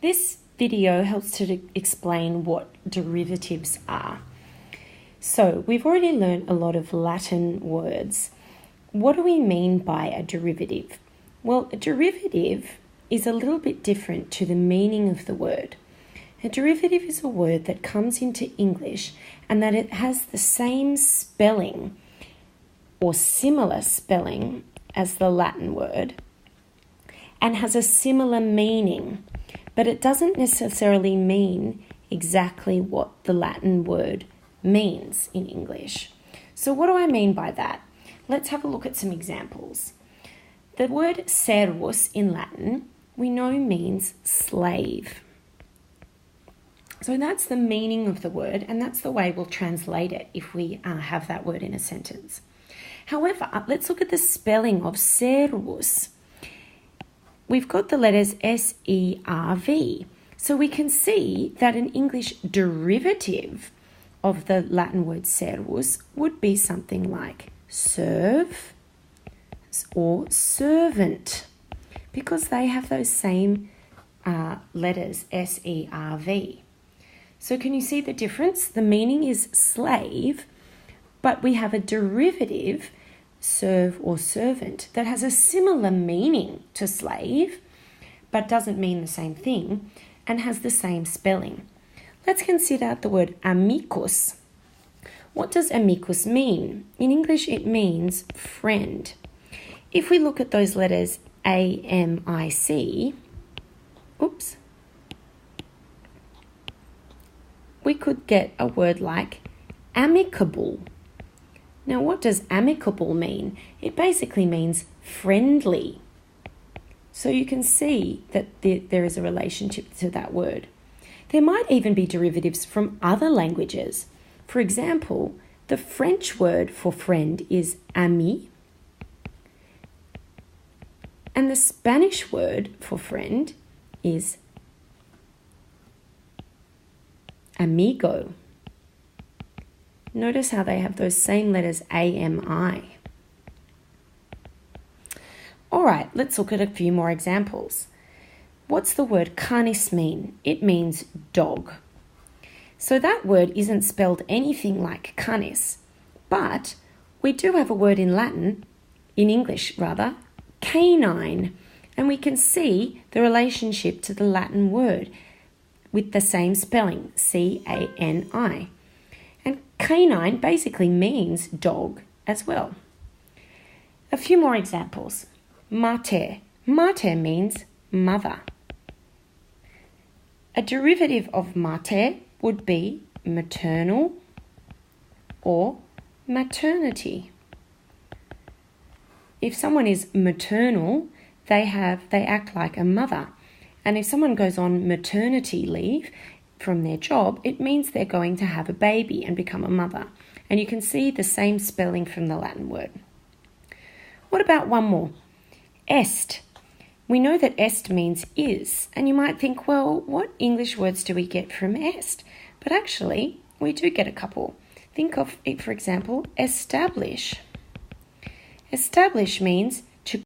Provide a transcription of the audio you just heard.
This video helps to explain what derivatives are. So we've already learned a lot of Latin words. What do we mean by a derivative? Well, a derivative is a little bit different to the meaning of the word. A derivative is a word that comes into English and that it has the same spelling or similar spelling as the Latin word and has a similar meaning, but it doesn't necessarily mean exactly what the Latin word means in English. So what do I mean by that? Let's have a look at some examples. The word servus in Latin we know means slave. So that's the meaning of the word, and that's the way we'll translate it if we have that word in a sentence. However, let's look at the spelling of servus. We've got the letters S-E-R-V. So we can see that an English derivative of the Latin word servus would be something like serve or servant, because they have those same letters, S-E-R-V. So can you see the difference? The meaning is slave, but we have a derivative, serve or servant, that has a similar meaning to slave, but doesn't mean the same thing and has the same spelling. Let's consider the word amicus. What does amicus mean? In English, it means friend. If we look at those letters A-M-I-C, we could get a word like amicable. Now, what does amicable mean? It basically means friendly. So you can see that there is a relationship to that word. There might even be derivatives from other languages. For example, the French word for friend is ami, and the Spanish word for friend is amigo. Notice how they have those same letters A-M-I. All right, let's look at a few more examples. What's the word canis mean? It means dog. So that word isn't spelled anything like canis, but we do have a word in English, canine, and we can see the relationship to the Latin word with the same spelling, C-A-N-I. And canine basically means dog as well. A few more examples. Mater. Mater means mother. A derivative of mater would be maternal or maternity. If someone is maternal, they act like a mother. And if someone goes on maternity leave from their job, it means they're going to have a baby and become a mother. And you can see the same spelling from the Latin word. What about one more? Est. We know that est means is, and you might think, well, what English words do we get from est? But actually, we do get a couple. Think of it, for example, establish. Establish means